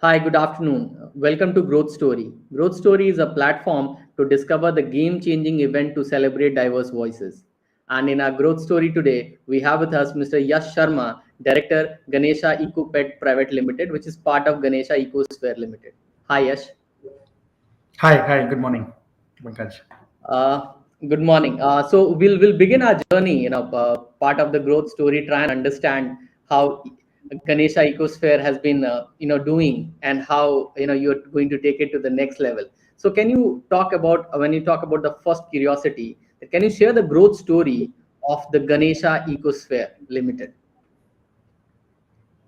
Hi, good afternoon. Welcome to Growth Story. Growth Story is a platform to discover the game changing event to celebrate diverse voices. And in our Growth Story today, we have with us Mr. Yash Sharma, Director, Ganesha EcoPet Private Limited, which is part of Ganesha Ecosphere Limited. Hi, Yash. Hi, good morning, Pankaj. Uh, Good morning. So we'll begin our journey. Part of the growth story. Try and understand how Ganesha Ecosphere has been, doing, and how you're going to take it to the next level. So can you talk about when you talk about the first curiosity? Can you share the growth story of the Ganesha Ecosphere Limited?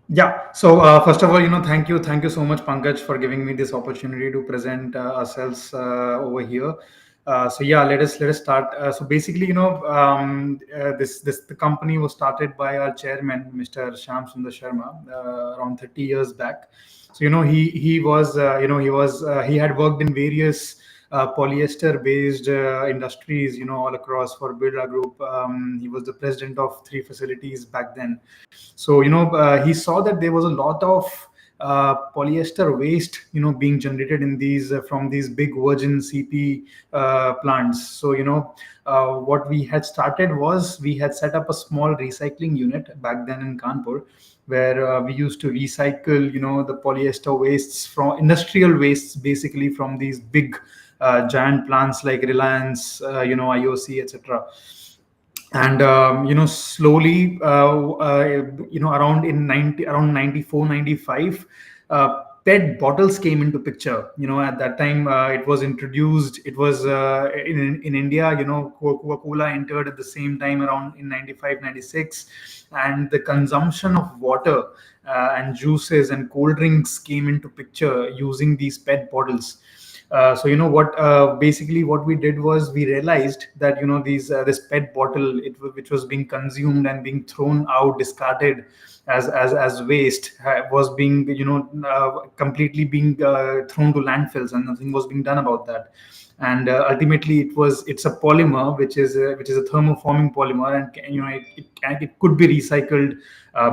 Yeah. So first of all, thank you so much, Pankaj, for giving me this opportunity to present ourselves over here. So yeah, let us start. So basically, this the company was started by our chairman, Mr. Shyam Sundar Sharma, around 30 years back. So he had worked in various polyester based industries, all across for Birla Group. He was the president of three facilities back then. So he saw that there was a lot of polyester waste being generated in these from these big virgin CP plants. So what we had started was we had set up a small recycling unit back then in Kanpur, where we used to recycle the polyester wastes from industrial wastes, basically from these big giant plants like Reliance, IOC, etc. And slowly around in 90 around 94, 95, PET bottles came into picture. At that time, it was introduced. It was in India. Coca-Cola entered at the same time around in 95, 96, and the consumption of water and juices and cold drinks came into picture using these PET bottles. So what basically what we did was we realized that these this PET bottle, which was being consumed and being thrown out, discarded as waste, was being completely being thrown to landfills, and nothing was being done about that. And ultimately it's a polymer which is a thermoforming polymer, and it could be recycled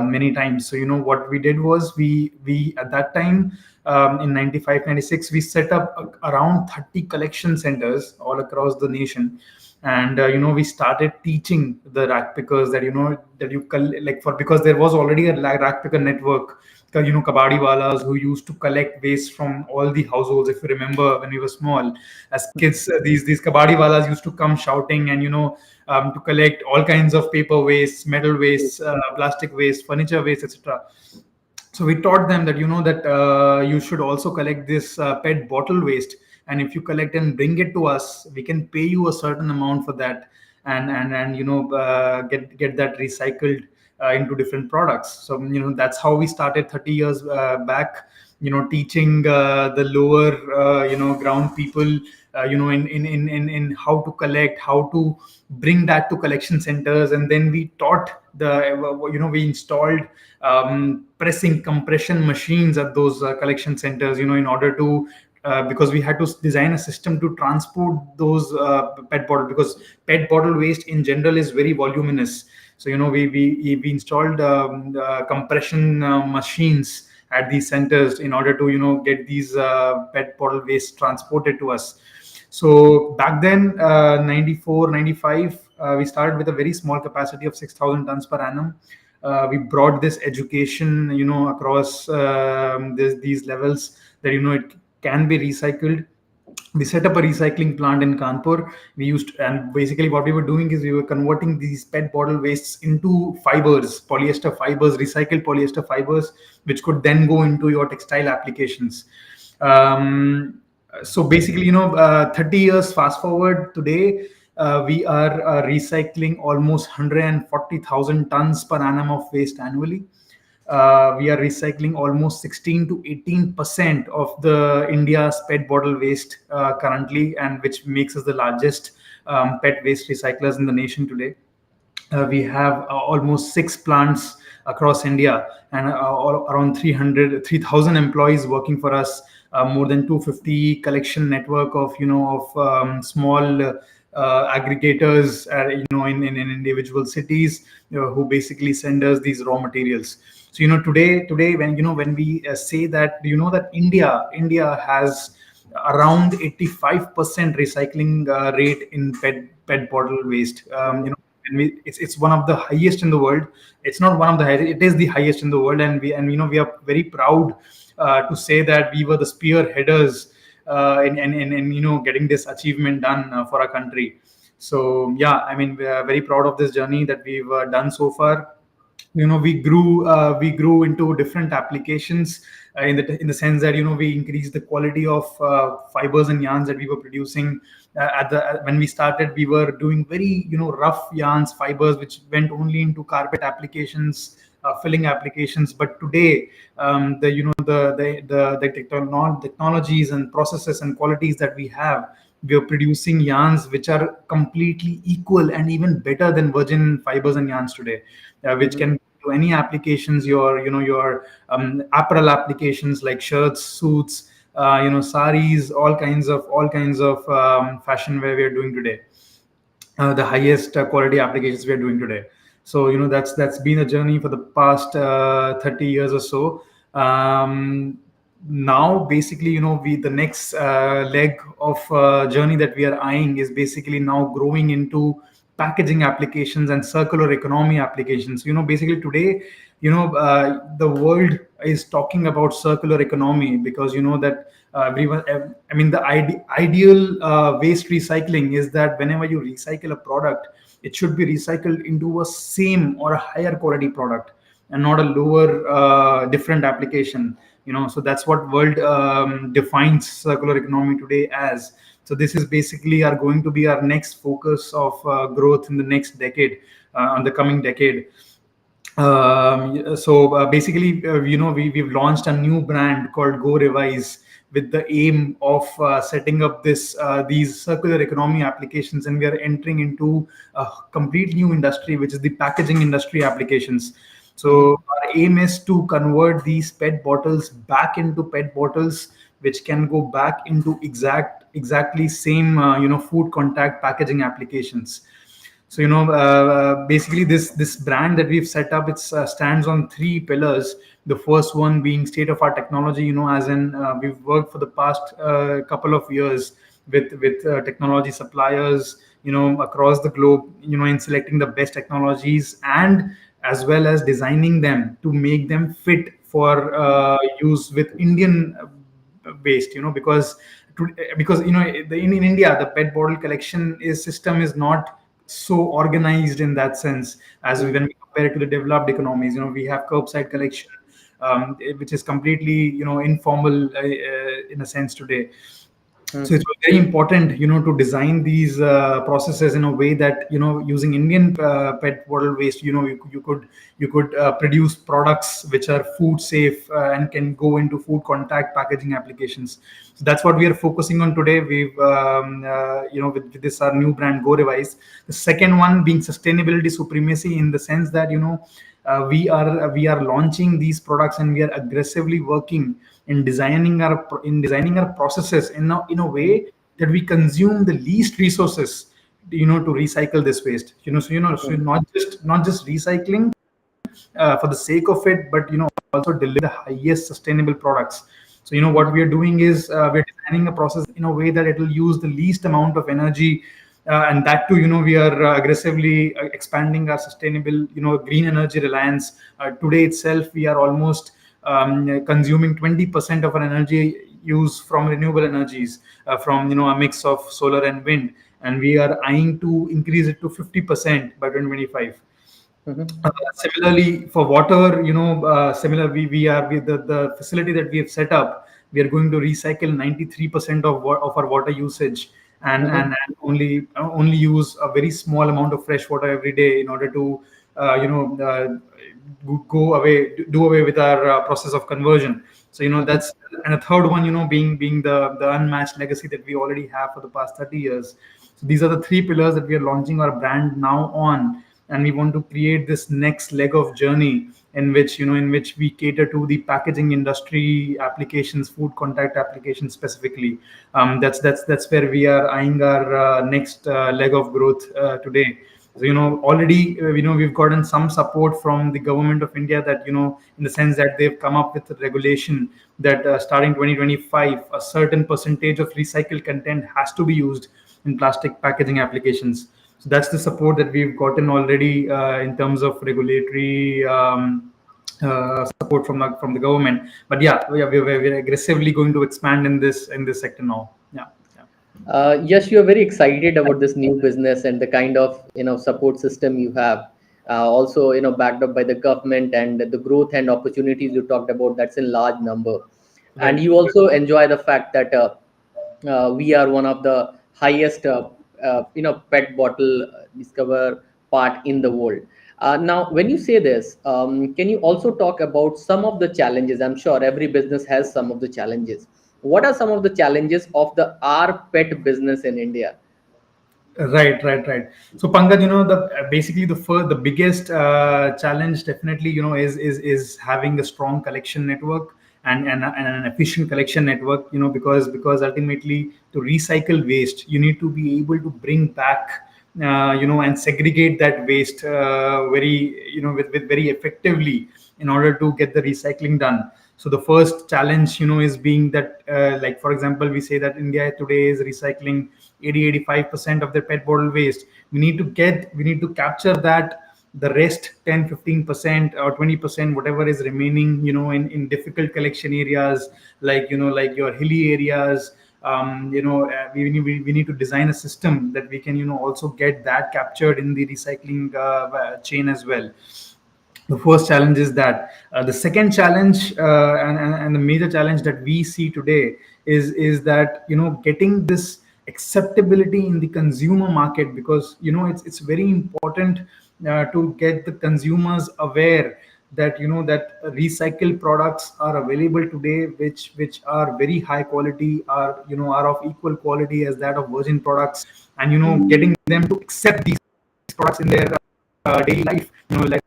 many times. So what we did was we at that time, in 95, 96, we set up around 30 collection centers all across the nation. And we started teaching the rack pickers that that like, for because there was already a rack picker network, kabadi walas who used to collect waste from all the households. If you remember, when we were small as kids, these kabadi walas used to come shouting, and to collect all kinds of paper waste, metal waste, plastic waste, furniture waste, etc. So we taught them that that you should also collect this PET bottle waste, and if you collect and bring it to us, we can pay you a certain amount for that, and get that recycled into different products. So that's how we started 30 years back, teaching the lower ground people, in how to collect, how to bring that to collection centers. And then we taught we installed pressing compression machines at those collection centers, in order to because we had to design a system to transport those PET bottle, because PET bottle waste in general is very voluminous. So we installed compression machines at these centers in order to get these PET bottle waste transported to us. So back then, 94, 95, we started with a very small capacity of 6,000 tons per annum. We brought this education, across these levels, that it can be recycled. We set up a recycling plant in Kanpur. And basically what we were doing is we were converting these PET bottle wastes into fibers, polyester fibers, recycled polyester fibers, which could then go into your textile applications. So basically, 30 years fast forward today, we are recycling almost 140,000 tons per annum of waste annually. We are recycling almost 16 to 18% of the India's PET bottle waste currently, and which makes us the largest PET waste recyclers in the nation today. We have almost six plants across India, and around 3,000 employees working for us. More than 250 collection network of small aggregators, in individual cities, who basically send us these raw materials. So today when we say that, that India has around 85% recycling rate in pet bottle waste. And it's one of the highest in the world. It's not one of the highest, it is the highest in the world, and we are very proud to say that we were the spearheaders in getting this achievement done for our country. So yeah, I mean, we are very proud of this journey that we've done so far. We grew into different applications, in the sense that we increased the quality of fibers and yarns that we were producing. When we started, we were doing very rough yarns, fibers which went only into carpet applications, filling applications. But today, the technologies and processes and qualities that we are producing yarns which are completely equal and even better than virgin fibers and yarns today, which can do any applications, your apparel applications like shirts, suits, saris, all kinds of fashion wear we are doing today, the highest quality applications we are doing today. So that's been a journey for the past 30 years or so. Now basically, we the next leg of journey that we are eyeing is basically now growing into packaging applications and circular economy applications. Basically today, the world is talking about circular economy, because that everyone I mean, the ideal waste recycling is that whenever you recycle a product, it should be recycled into a same or a higher quality product, and not a lower different application. So that's what world defines circular economy today as. So this is basically are going to be our next focus of growth in the next decade, on the coming decade. Basically, we've launched a new brand called Go Revise, with the aim of setting up these circular economy applications, and we are entering into a complete new industry, which is the packaging industry applications. So our aim is to convert these PET bottles back into PET bottles, which can go back into exactly same food contact packaging applications. So basically this brand that we've set up, it stands on three pillars. The first one being state of art technology. As in, we've worked for the past couple of years with technology suppliers across the globe, in selecting the best technologies, and as well as designing them to make them fit for use with Indian waste. Because in India, the PET bottle collection system is not so organized in that sense, as when we compare it to the developed economies. We have curbside collection, which is completely informal in a sense today. So it's very important, to design these processes in a way that, using Indian PET bottle waste, you could produce products which are food safe, and can go into food contact packaging applications. So that's what we are focusing on today. We've, with this our new brand Go Revise. The second one being sustainability supremacy, in the sense that we are launching these products, and we are aggressively working in designing our processes in a way that we consume the least resources, to recycle this waste. So not just recycling for the sake of it, but also deliver the highest sustainable products. So what we are doing is, we're designing a process in a way that it will use the least amount of energy, and that too, we are aggressively expanding our sustainable, green energy reliance. Today itself, we are almost consuming 20% of our energy use from renewable energies, from a mix of solar and wind, and we are eyeing to increase it to 50% by 2025. Similarly, for water, we are with the facility that we have set up. We are going to recycle 93% of our water usage, and only use a very small amount of fresh water every day, in order to do away with our process of conversion. So that's, and a third one, being the unmatched legacy that we already have for the past 30 years. So these are the three pillars that we are launching our brand now on. and we want to create this next leg of journey in which we cater to the packaging industry applications, food contact applications specifically. That's where we are eyeing our next leg of growth today. So already we've gotten some support from the government of India, that in the sense that they've come up with a regulation that starting 2025, a certain percentage of recycled content has to be used in plastic packaging applications. So that's the support that we've gotten already in terms of regulatory support from the government. But yeah, we're aggressively going to expand in this sector now. Yeah. Yes, you are very excited about this new business and the kind of support system you have. Also, backed up by the government and the growth and opportunities you talked about. That's in large number, and Right. you also enjoy the fact that we are one of the highest, PET bottle discover part in the world. Now, when you say this, can you also talk about some of the challenges? I'm sure every business has some of the challenges. What are some of the challenges of the rPET business in India? Right. So Pankaj, the basically the biggest challenge definitely is having a strong collection network, and an efficient collection network. Because ultimately, to recycle waste, you need to be able to bring back and segregate that waste very with very effectively, in order to get the recycling done. So the first challenge is being that, like for example, we say that India today is recycling 80-85% of their PET bottle waste. We need to capture that, the rest 10-15% or 20%, whatever is remaining, in difficult collection areas, like your hilly areas. We need to design a system that we can also get that captured in the recycling chain as well. The first challenge is that. The second challenge, and the major challenge that we see today, is that getting this acceptability in the consumer market, because it's very important to get the consumers aware that that recycled products are available today, which are very high quality, are of equal quality as that of virgin products. And getting them to accept these products in their daily life, like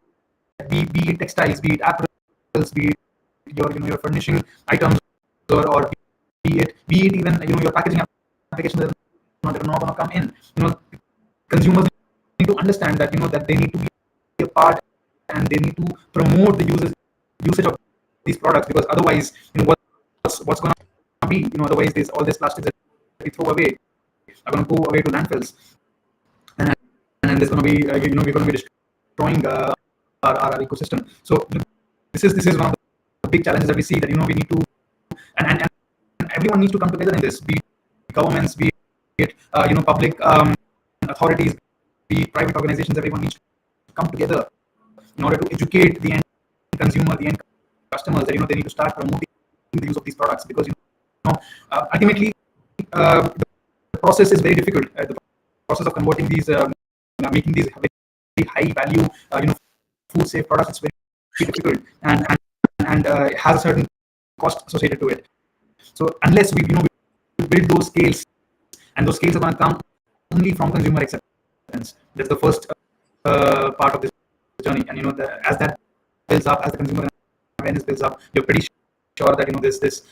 be it textiles, be it apples, be it your furnishing items, or be it even your packaging applications that are not going to come in. Consumers need to understand that that they need to be a part, and they need to promote the usage of these products, because otherwise, what's going to be, otherwise this all this plastic that we throw away are going to go away to landfills, and and there's going to be we're going to be destroying our ecosystem. So this is one of the big challenges that we see, that we need to, and everyone needs to come together in this, be it governments, be it public authorities, be it private organizations. Everyone needs to come together in order to educate the end consumer, the end customers, that they need to start promoting the use of these products, because ultimately the process is very difficult. The process of converting these, making these very high value food safe products, it's very difficult, and it has a certain cost associated to it. So unless we build those scales, and those scales are going to come only from consumer acceptance. That's the first part of this journey. And as that builds up, as the consumer awareness builds up, you're pretty sure that this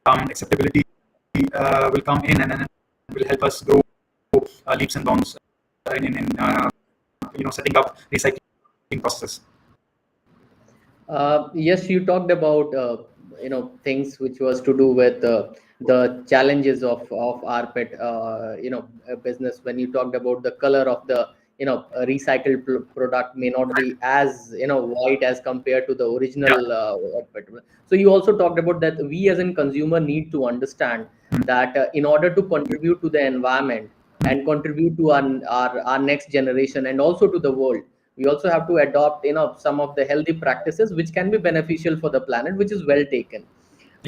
acceptability will come in, and will help us grow leaps and bounds in setting up recycling processes. Yes, you talked about things which was to do with the challenges of rPET business. When you talked about the color of the recycled product may not be as white as compared to the original PET. So you also talked about that we as a consumer need to understand that in order to contribute to the environment and contribute to our next generation and also to the world, we also have to adopt some of the healthy practices which can be beneficial for the planet, which is well taken.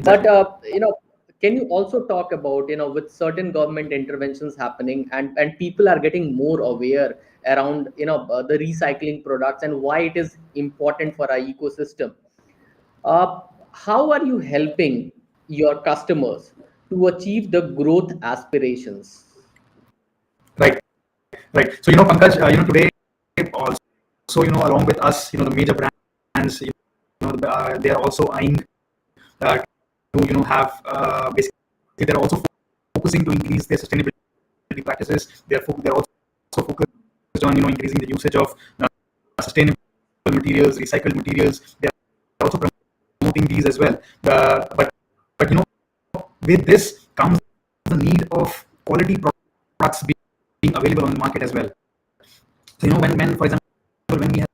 But can you also talk about with certain government interventions happening, and people are getting more aware around the recycling products and why it is important for our ecosystem? uh, how are you helping your customers to achieve the growth aspirations? Right. So Pankaj, today also along with us, the major brands, they are also eyeing to have basically they're also focusing to increase their sustainability practices. They're also focused on increasing the usage of sustainable materials, recycled materials. They're also promoting these as well. But with this comes the need of quality products being available on the market as well. So when for example when we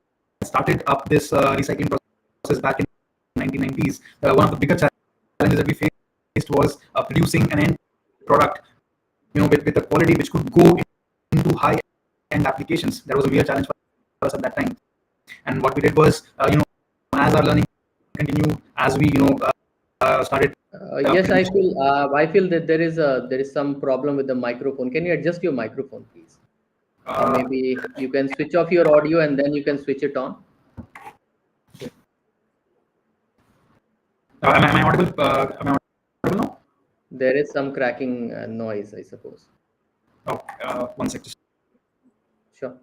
started up this recycling process back in 1990s, one of the bigger challenges that we faced was producing an end product, with a quality which could go into high end applications. That was a real challenge for us at that time. And what we did was, as our learning continued, as we started. Yes, I feel that there is some problem with the microphone. Can you adjust your microphone, please? Or maybe you can switch off your audio and then you can switch it on. Am I audible? Am I audible now? There is some cracking noise, I suppose. Oh, 1 second. Sure.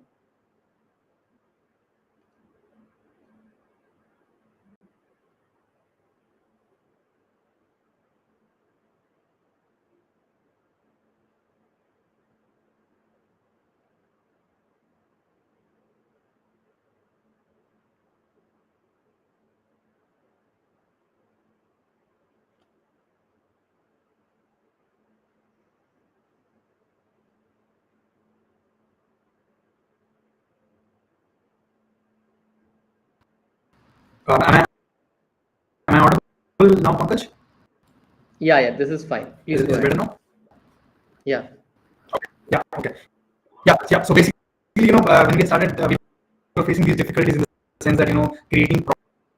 Am I audible now, Pankaj? Yeah, this is fine. Please Is go it ahead. better now? Yeah. Okay. Yeah. Okay. Yeah. So basically, when we started, we were facing these difficulties in the sense that creating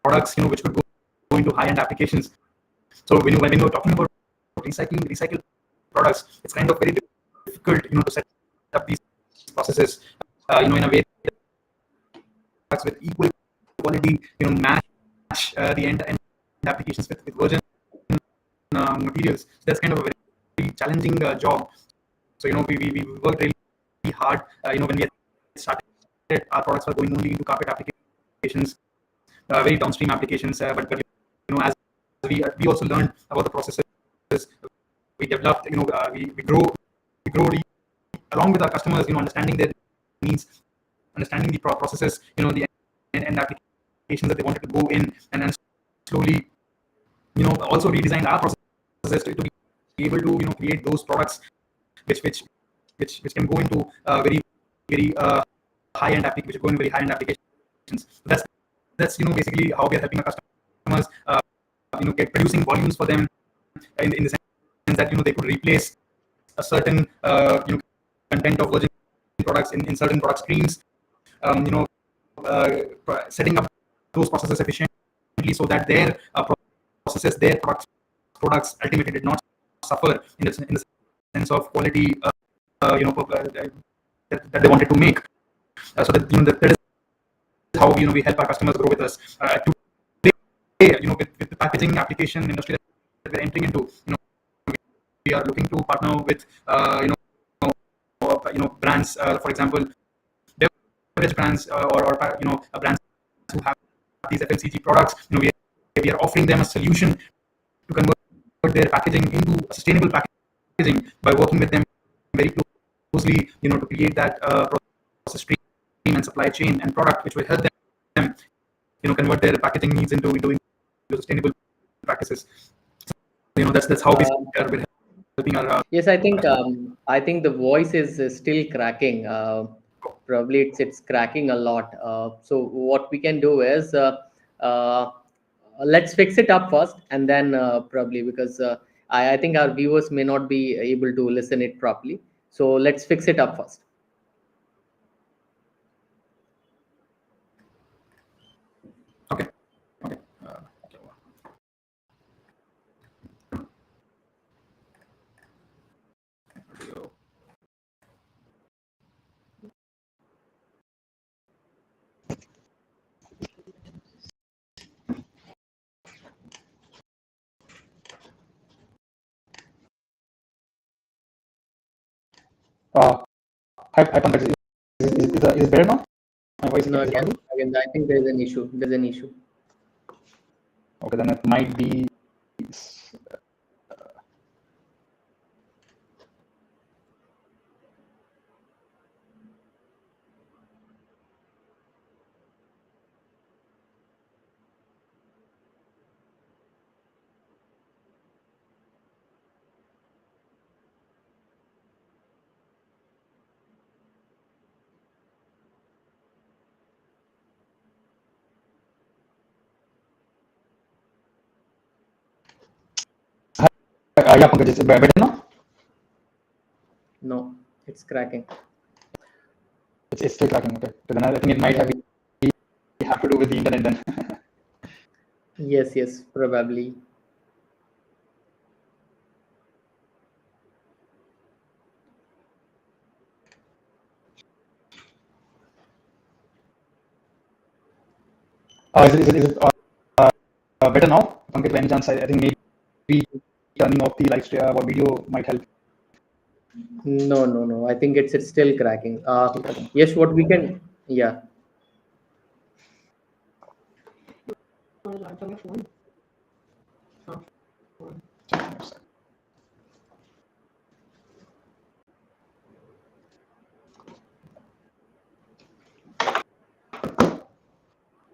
products, which could go into high-end applications. So when you're talking about recycled products, it's kind of very difficult, to set up these processes, in a way that products with equal quality, match the end applications with virgin materials. So that's kind of a very challenging job. So we worked really hard. When we started, our products were going only into carpet applications, very downstream applications. But as we also learned about the processes, we developed. We grow along with our customers. Understanding their needs, understanding the processes. The end applications that they wanted to go in, and then slowly, also redesigned our processes to be able to create those products which can go into very high end applications, which go in very high end applications. So that's basically how we are helping our customers get producing volumes for them in the sense that they could replace a certain content of virgin products in certain product streams. Setting up those processes efficiently so that their processes, their products ultimately did not suffer in the sense of quality that they wanted to make. So that is how we help our customers grow with us. Today, with the packaging application industry that we're entering into, we are looking to partner with brands, for example, beverage brands or brands who have these FMCG products. We are offering them a solution to convert their packaging into sustainable packaging by working with them very closely, to create that process stream and supply chain and product which will help them, convert their packaging needs into sustainable practices. So, that's how we are helping our. Yes, I think the voice is still cracking. Probably it's cracking a lot. So what we can do is let's fix it up first, and then probably because I think our viewers may not be able to listen it properly. So let's fix it up first. Okay. Hi, Pankaj. Is it better now? voice No, is it audible? again, I think there's an issue. There's an issue. Okay, then it might be. Yeah, Pankaj, is it better now? No, it's cracking. It's still cracking. Okay, so then I think it might have to do with the internet then. Yes, probably. Is it better now? Pankaj, by any chance, I think maybe turning off the live stream or video might help. No. I think it's still cracking. Still cracking. Yes, what we can. Yeah.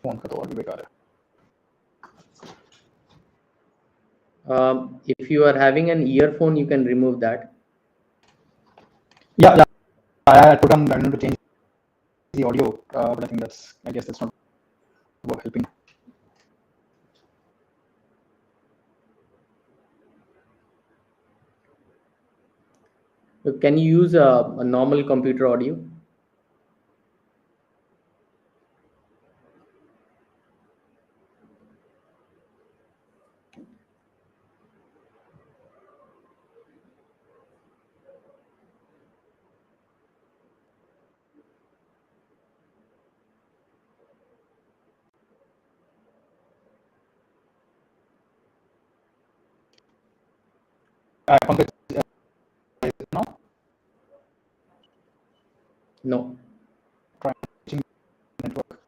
Phone का तो और भी बेकार है. If you are having an earphone, you can remove that. Yeah. I put on random to change the audio, but I guess that's not helping. Can you use a normal computer audio? Pankaj, now No. try changing network.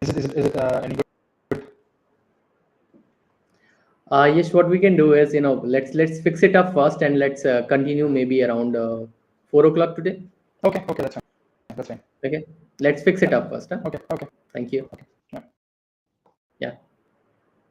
Is it any good? Yes, what we can do is, let's fix it up first, and let's continue maybe around 4 o'clock today. Okay, that's fine. That's fine. Okay, let's fix it up first. Huh? Okay. Thank you. Okay. Yeah. Yeah.